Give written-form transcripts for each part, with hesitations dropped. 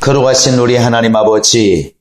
거룩하신 우리 하나님 아버지,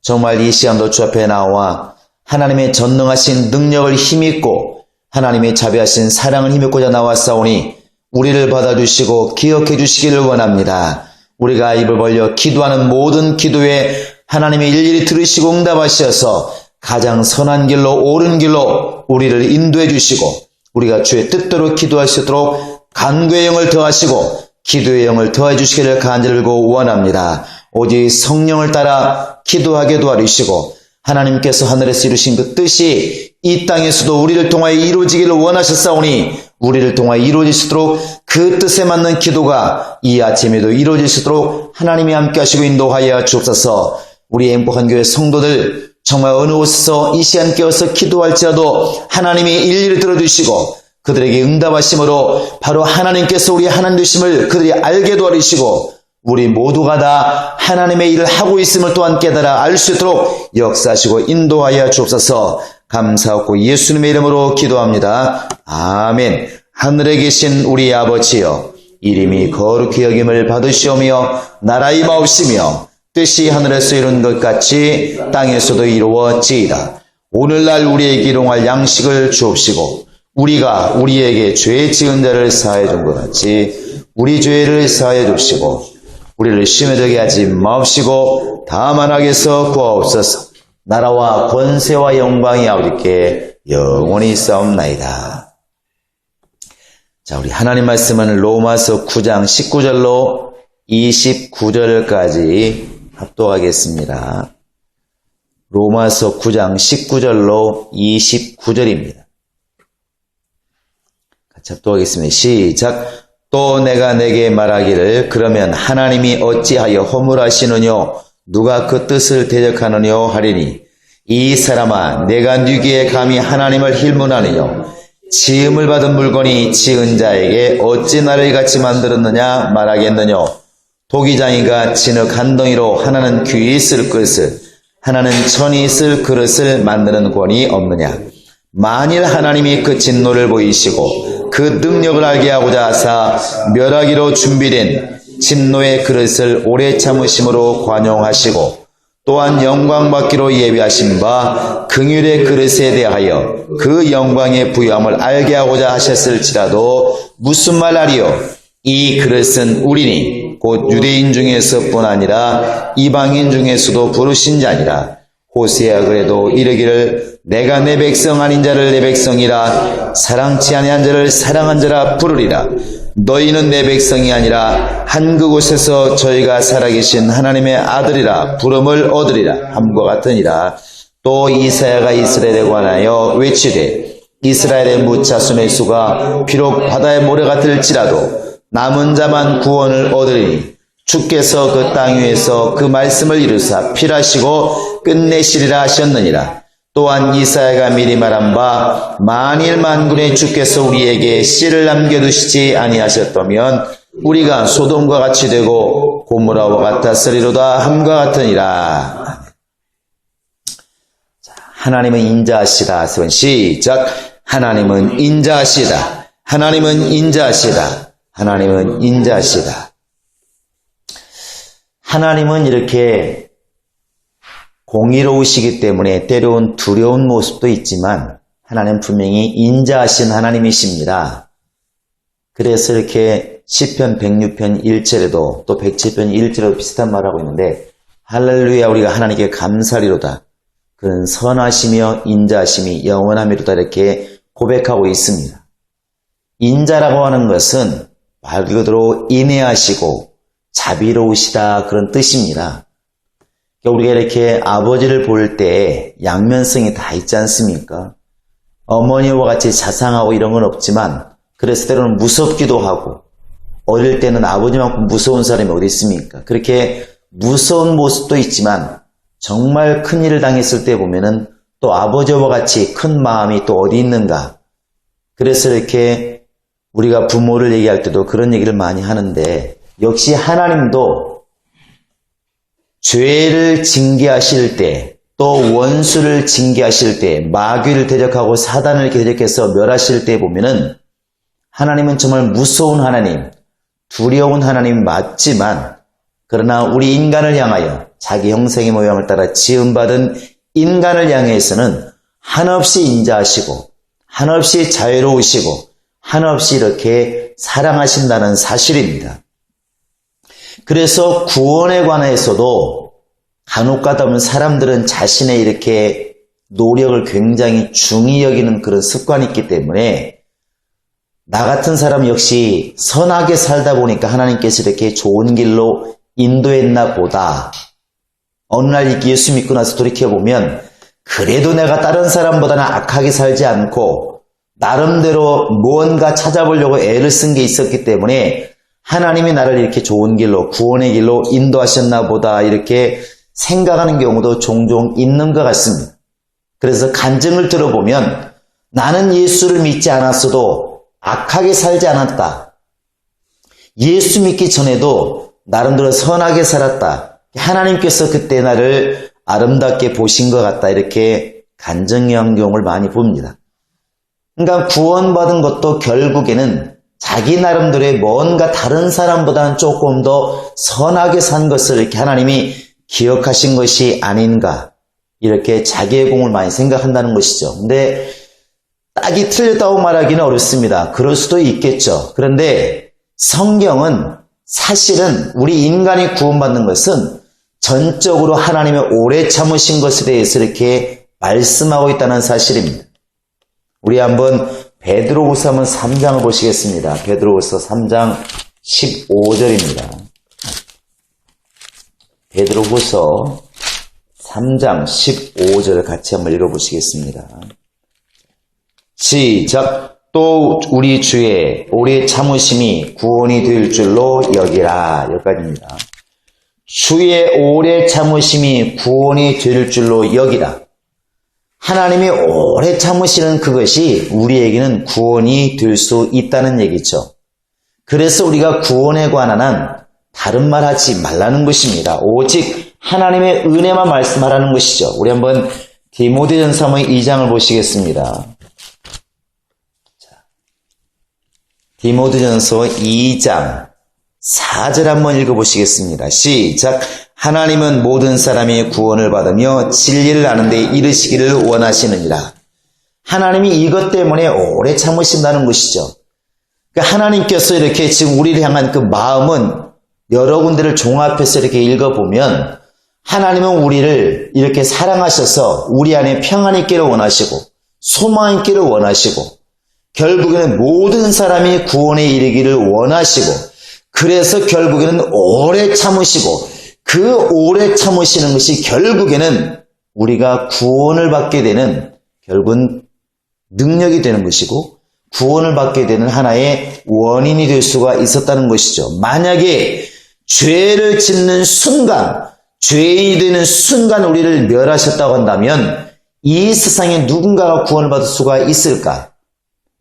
정말 이 시간도 주 앞에 나와 하나님의 전능하신 능력을 힘입고 하나님의 자비하신 사랑을 힘입고자 나왔사오니 우리를 받아주시고 기억해 주시기를 원합니다. 우리가 입을 벌려 기도하는 모든 기도에 하나님이 일일이 들으시고 응답하셔서 가장 선한 길로 옳은 길로 우리를 인도해 주시고 우리가 주의 뜻대로 기도할 수 있도록 간구의 영을 더하시고 기도의 영을 더해 주시기를 간절히 원합니다. 오직 성령을 따라 기도하게 도와주시고 하나님께서 하늘에서 이루신 그 뜻이 이 땅에서도 우리를 통하여 이루어지기를 원하셨사오니 우리를 통하여 이루어질 수 있도록 그 뜻에 맞는 기도가 이 아침에도 이루어질 수 있도록 하나님이 함께 하시고 인도하여 주옵소서. 우리 행복한 교회 성도들 정말 어느 곳에서 이 시간 깨어서 기도할지라도 하나님이 일일이 들어주시고 그들에게 응답하심으로 바로 하나님께서 우리 하나님 되심을 그들이 알게 도와주시고 우리 모두가 다 하나님의 일을 하고 있음을 또한 깨달아 알 수 있도록 역사하시고 인도하여 주옵소서. 감사하고 예수님의 이름으로 기도합니다. 아멘. 하늘에 계신 우리 아버지여, 이름이 거룩히 여김을 받으시오며 나라 임하옵시며 뜻이 하늘에서 이룬 것 같이 땅에서도 이루어지이다. 오늘날 우리에게 일용할 양식을 주옵시고 우리가 우리에게 죄 지은 자를 사하여 준 것 같이 우리 죄를 사하여 줍시고 우리를 시험에 들게 하지 마옵시고 다만 악에서 구하옵소서. 나라와 권세와 영광이 아버지께 영원히 있사옵나이다. 자, 우리 하나님 말씀은 로마서 9장 19절로 29절까지 합독하겠습니다. 로마서 9장 19절로 29절입니다. 같이 합독하겠습니다. 시작. 또 내가 내게 말하기를 그러면 하나님이 어찌하여 허물하시느뇨 누가 그 뜻을 대적하느뇨 하리니 이 사람아 내가 네게 감히 하나님을 힐문하느뇨 지음을 받은 물건이 지은 자에게 어찌 나를 같이 만들었느냐 말하겠느뇨 도기장이가 진흙 한 덩이로 하나는 귀 있을 그릇을 하나는 천이 있을 그릇을 만드는 권이 없느냐 만일 하나님이 그 진노를 보이시고 그 능력을 알게 하고자 하사 멸하기로 준비된 진노의 그릇을 오래 참으심으로 관용하시고 또한 영광받기로 예비하신 바 긍휼의 그릇에 대하여 그 영광의 부요함을 알게 하고자 하셨을지라도 무슨 말하리요 이 그릇은 우리니 곧 유대인 중에서뿐 아니라 이방인 중에서도 부르신 자니라. 호세아 그래도 이르기를 내가 내 백성 아닌 자를 내 백성이라 사랑치 아니한 자를 사랑한 자라 부르리라. 너희는 내 백성이 아니라 한 그곳에서 저희가 살아계신 하나님의 아들이라 부름을 얻으리라 함과 같으니라. 또 이사야가 이스라엘에 관하여 외치되 이스라엘의 무차순의 수가 비록 바다의 모래 같을지라도 남은 자만 구원을 얻으리니 주께서 그 땅 위에서 그 말씀을 이루사 필하시고 끝내시리라 하셨느니라. 또한 이사야가 미리 말한 바 만일 만군의 주께서 우리에게 씨를 남겨두시지 아니하셨다면 우리가 소돔과 같이 되고 고모라와 같았으리로다 함과 같으니라. 하나님은 인자하시다. 시작. 하나님은 인자하시다. 하나님은 인자하시다. 하나님은 인자하시다. 하나님은 이렇게 공의로우시기 때문에 때로는 두려운 모습도 있지만 하나님 분명히 인자하신 하나님이십니다. 그래서 이렇게 시편 106편 1절에도 또 107편 1절에도 비슷한 말을 하고 있는데 할렐루야 우리가 하나님께 감사리로다. 그는 선하시며 인자하심이 영원하미로다 이렇게 고백하고 있습니다. 인자라고 하는 것은 말 그대로 인애하시고 자비로우시다 그런 뜻입니다. 우리가 이렇게 아버지를 볼 때 양면성이 다 있지 않습니까? 어머니와 같이 자상하고 이런 건 없지만 그래서 때로는 무섭기도 하고 어릴 때는 아버지만큼 무서운 사람이 어디 있습니까? 그렇게 무서운 모습도 있지만 정말 큰 일을 당했을 때 보면은 또 아버지와 같이 큰 마음이 또 어디 있는가? 그래서 이렇게 우리가 부모를 얘기할 때도 그런 얘기를 많이 하는데 역시 하나님도 죄를 징계하실 때 또 원수를 징계하실 때 마귀를 대적하고 사단을 대적해서 멸하실 때 보면은 하나님은 정말 무서운 하나님, 두려운 하나님 맞지만 그러나 우리 인간을 향하여 자기 형상의 모양을 따라 지음받은 인간을 향해서는 한없이 인자하시고 한없이 자유로우시고 한없이 이렇게 사랑하신다는 사실입니다. 그래서 구원에 관해서도 간혹가다 보면 사람들은 자신의 이렇게 노력을 굉장히 중히 여기는 그런 습관이 있기 때문에 나 같은 사람 역시 선하게 살다 보니까 하나님께서 이렇게 좋은 길로 인도했나 보다. 어느 날 예수 믿고 나서 돌이켜보면 그래도 내가 다른 사람보다는 악하게 살지 않고 나름대로 무언가 찾아보려고 애를 쓴 게 있었기 때문에 하나님이 나를 이렇게 좋은 길로 구원의 길로 인도하셨나 보다 이렇게 생각하는 경우도 종종 있는 것 같습니다. 그래서 간증을 들어보면 나는 예수를 믿지 않았어도 악하게 살지 않았다. 예수 믿기 전에도 나름대로 선하게 살았다. 하나님께서 그때 나를 아름답게 보신 것 같다. 이렇게 간증한 경우를 많이 봅니다. 그러니까 구원받은 것도 결국에는 자기 나름대로의 뭔가 다른 사람보다는 조금 더 선하게 산 것을 이렇게 하나님이 기억하신 것이 아닌가. 이렇게 자기의 공을 많이 생각한다는 것이죠. 근데 딱이 틀렸다고 말하기는 어렵습니다. 그럴 수도 있겠죠. 그런데 성경은 사실은 우리 인간이 구원받는 것은 전적으로 하나님의 오래 참으신 것에 대해서 이렇게 말씀하고 있다는 사실입니다. 우리 한번 베드로후서 한번 3장을 보시겠습니다. 베드로후서 3장 15절입니다. 베드로후서 3장 15절을 같이 한번 읽어보시겠습니다. 시작. 또 우리 주의 오래 참으심이 구원이 될 줄로 여기라. 여기까지입니다. 주의 오래 참으심이 구원이 될 줄로 여기라. 하나님이 오래 참으시는 그것이 우리에게는 구원이 될 수 있다는 얘기죠. 그래서 우리가 구원에 관한 한 다른 말 하지 말라는 것입니다. 오직 하나님의 은혜만 말씀하라는 것이죠. 우리 한번 디모데전서 2장을 보시겠습니다. 디모데전서 2장 4절 한번 읽어보시겠습니다. 시작. 하나님은 모든 사람이 구원을 받으며 진리를 아는 데 이르시기를 원하시느니라. 하나님이 이것 때문에 오래 참으신다는 것이죠. 그러니까 하나님께서 이렇게 지금 우리를 향한 그 마음은 여러 군데를 종합해서 이렇게 읽어보면 하나님은 우리를 이렇게 사랑하셔서 우리 안에 평안이 있기를 원하시고 소망이 있기를 원하시고 결국에는 모든 사람이 구원에 이르기를 원하시고 그래서 결국에는 오래 참으시고 그 오래 참으시는 것이 결국에는 우리가 구원을 받게 되는 결국은 능력이 되는 것이고 구원을 받게 되는 하나의 원인이 될 수가 있었다는 것이죠. 만약에 죄를 짓는 순간, 죄인이 되는 순간 우리를 멸하셨다고 한다면 이 세상에 누군가가 구원을 받을 수가 있을까?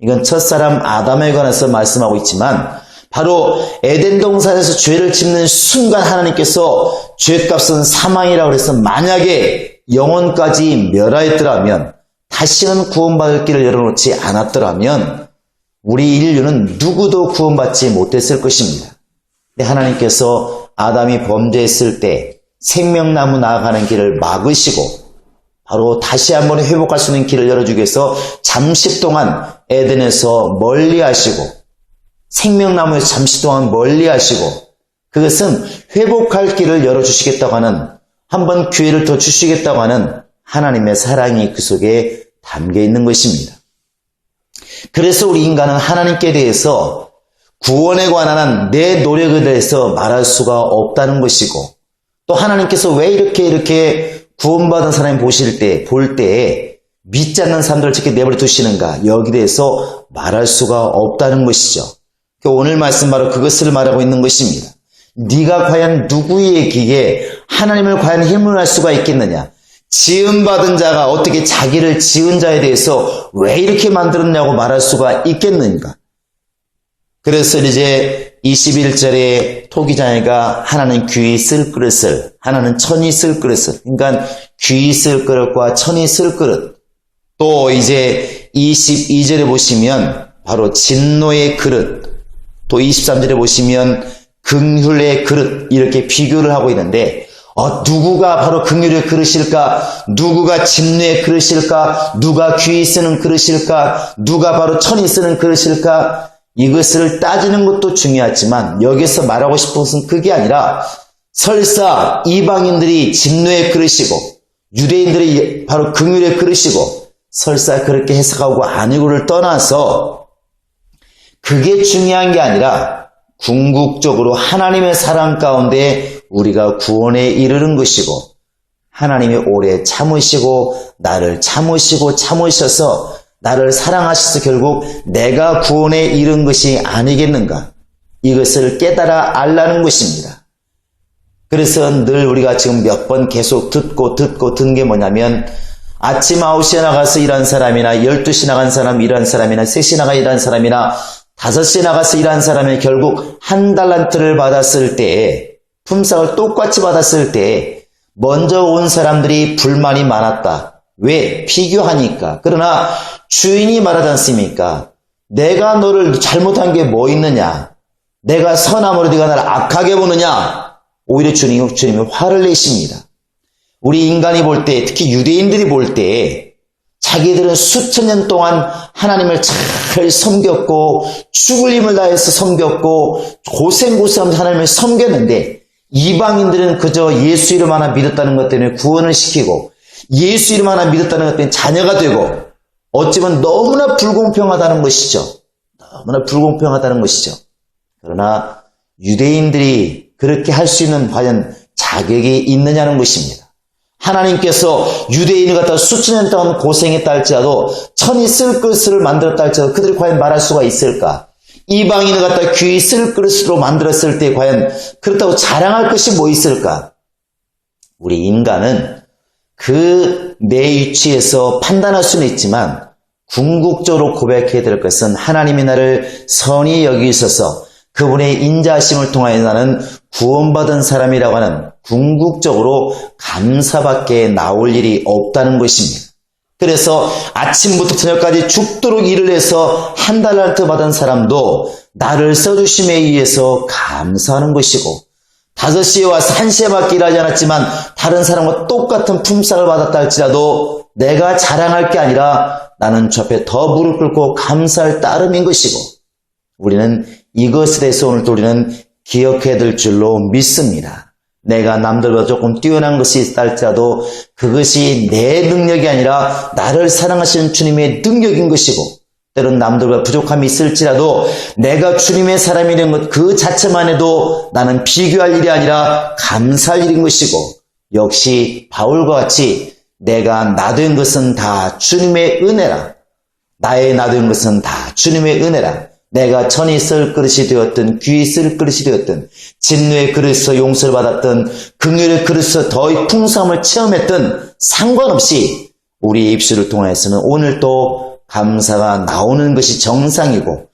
이건 첫사람 아담에 관해서 말씀하고 있지만 바로 에덴 동산에서 죄를 짓는 순간 하나님께서 죄값은 사망이라고 해서 만약에 영혼까지 멸하였더라면 다시는 구원받을 길을 열어놓지 않았더라면 우리 인류는 누구도 구원받지 못했을 것입니다. 근데 하나님께서 아담이 범죄했을 때 생명나무 나아가는 길을 막으시고 바로 다시 한번 회복할 수 있는 길을 열어주기 위해서 잠시 동안 에덴에서 멀리 하시고 생명나무에서 잠시 동안 멀리 하시고 그것은 회복할 길을 열어주시겠다고 하는 한번 기회를 더 주시겠다고 하는 하나님의 사랑이 그 속에 담겨 있는 것입니다. 그래서 우리 인간은 하나님께 대해서 구원에 관한 내 노력에 대해서 말할 수가 없다는 것이고 또 하나님께서 왜 이렇게 구원받은 사람이 볼 때에 믿지 않는 사람들을 저렇게 내버려 두시는가 여기에 대해서 말할 수가 없다는 것이죠. 오늘 말씀 바로 그것을 말하고 있는 것입니다. 네가 과연 누구에게 하나님을 과연 힘을 할 수가 있겠느냐? 지음받은 자가 어떻게 자기를 지은 자에 대해서 왜 이렇게 만들었냐고 말할 수가 있겠는가? 그래서 이제 21절에 토기장애가 하나는 귀 쓸 그릇을, 하나는 천이 쓸 그릇을, 그러니까 귀 쓸 그릇과 천이 쓸 그릇. 또 이제 22절에 보시면 바로 진노의 그릇. 또 23절에 보시면 긍휼의 그릇 이렇게 비교를 하고 있는데 누구가 바로 긍휼의 그릇일까? 누구가 진노의 그릇일까? 누가 귀히 쓰는 그릇일까? 누가 바로 천이 쓰는 그릇일까? 이것을 따지는 것도 중요하지만 여기서 말하고 싶은 것은 그게 아니라 설사 이방인들이 진노의 그릇이고 유대인들이 바로 긍휼의 그릇이고 설사 그렇게 해석하고 아니고를 떠나서 그게 중요한 게 아니라 궁극적으로 하나님의 사랑 가운데 우리가 구원에 이르는 것이고 하나님이 오래 참으시고 나를 참으셔서 나를 사랑하셔서 결국 내가 구원에 이른 것이 아니겠는가? 이것을 깨달아 알라는 것입니다. 그래서 늘 우리가 지금 몇 번 계속 듣는 게 뭐냐면 아침 9시에 나가서 일한 사람이나 12시 나간 사람 일한 사람이나 3시 나가 일한 사람이나 5시에 나가서 일한 사람이 결국 한 달란트를 받았을 때에 품삯을 똑같이 받았을 때 먼저 온 사람들이 불만이 많았다. 왜? 비교하니까. 그러나 주인이 말하지 않습니까? 내가 너를 잘못한 게 뭐 있느냐? 내가 선함으로 네가 나를 악하게 보느냐? 오히려 주님이 화를 내십니다. 우리 인간이 볼 때, 특히 유대인들이 볼 때 자기들은 수천 년 동안 하나님을 잘 섬겼고 죽을 힘을 다해서 섬겼고 고생고생하면서 하나님을 섬겼는데 이방인들은 그저 예수 이름 하나 믿었다는 것 때문에 구원을 시키고 예수 이름 하나 믿었다는 것 때문에 자녀가 되고 어찌보면 너무나 불공평하다는 것이죠. 너무나 불공평하다는 것이죠. 그러나 유대인들이 그렇게 할 수 있는 과연 자격이 있느냐는 것입니다. 하나님께서 유대인을 갖다 수천 년 동안 고생했다 할지라도 천이 쓸 그릇을 만들었다 할지라도 그들이 과연 말할 수가 있을까? 이방인을 갖다 귀히 쓸 그릇으로 만들었을 때 과연 그렇다고 자랑할 것이 뭐 있을까? 우리 인간은 그 내 위치에서 판단할 수는 있지만 궁극적으로 고백해야 될 것은 하나님이 나를 선히 여기셔서 그분의 인자하심을 통하여 나는 구원받은 사람이라고 하는 궁극적으로 감사밖에 나올 일이 없다는 것입니다. 그래서 아침부터 저녁까지 죽도록 일을 해서 한 달란트 받은 사람도 나를 써주심에 의해서 감사하는 것이고 5시에 와서 1시에밖에 일하지 않았지만 다른 사람과 똑같은 품삯을 받았다 할지라도 내가 자랑할 게 아니라 나는 저 앞에 더 무릎 꿇고 감사할 따름인 것이고 우리는 이것에 대해서 오늘도 우리는 기억해야 될 줄로 믿습니다. 내가 남들보다 조금 뛰어난 것이 있다 할지라도 그것이 내 능력이 아니라 나를 사랑하시는 주님의 능력인 것이고 때론 남들보다 부족함이 있을지라도 내가 주님의 사람이 된 것 그 자체만 해도 나는 비교할 일이 아니라 감사할 일인 것이고 역시 바울과 같이 내가 나된 것은 다 주님의 은혜라. 나의 나된 것은 다 주님의 은혜라. 내가 천이 쓸 그릇이 되었든 귀히 쓸 그릇이 되었든 진노의 그릇에서 용서를 받았든 긍휼의 그릇에서 더 풍성함을 체험했든 상관없이 우리의 입술을 통해서는 오늘 또 감사가 나오는 것이 정상이고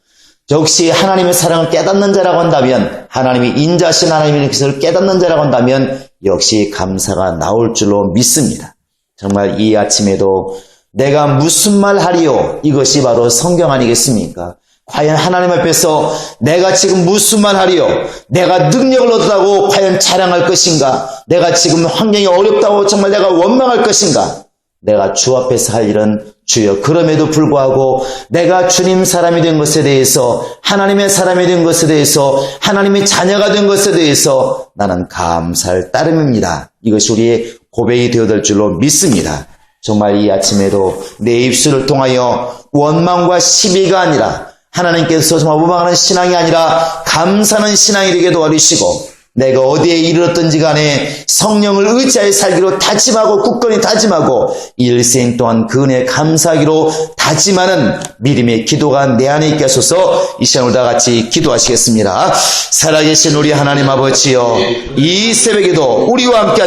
역시 하나님의 사랑을 깨닫는 자라고 한다면 하나님이 인자하신 하나님의 것을 깨닫는 자라고 한다면 역시 감사가 나올 줄로 믿습니다. 정말 이 아침에도 내가 무슨 말 하리요? 이것이 바로 성경 아니겠습니까? 과연 하나님 앞에서 내가 지금 무슨 말 하리요? 내가 능력을 얻었다고 과연 자랑할 것인가? 내가 지금 환경이 어렵다고 정말 내가 원망할 것인가? 내가 주 앞에서 할 일은 주여 그럼에도 불구하고 내가 주님 사람이 된 것에 대해서 하나님의 사람이 된 것에 대해서 하나님의 자녀가 된 것에 대해서 나는 감사할 따름입니다. 이것이 우리의 고백이 되어야 될 줄로 믿습니다. 정말 이 아침에도 내 입술을 통하여 원망과 시비가 아니라 하나님께서 정말 원망하는 신앙이 아니라 감사하는 신앙이 되게 도와주시고 내가 어디에 이르렀든지 간에 성령을 의지하여 살기로 다짐하고 굳건히 다짐하고 일생 동안 그 은혜에 감사하기로 다짐하는 믿음의 기도가 내 안에 있게 하소서. 이 시간을 다 같이 기도하시겠습니다. 살아계신 우리 하나님 아버지여 이 새벽에도 우리와 함께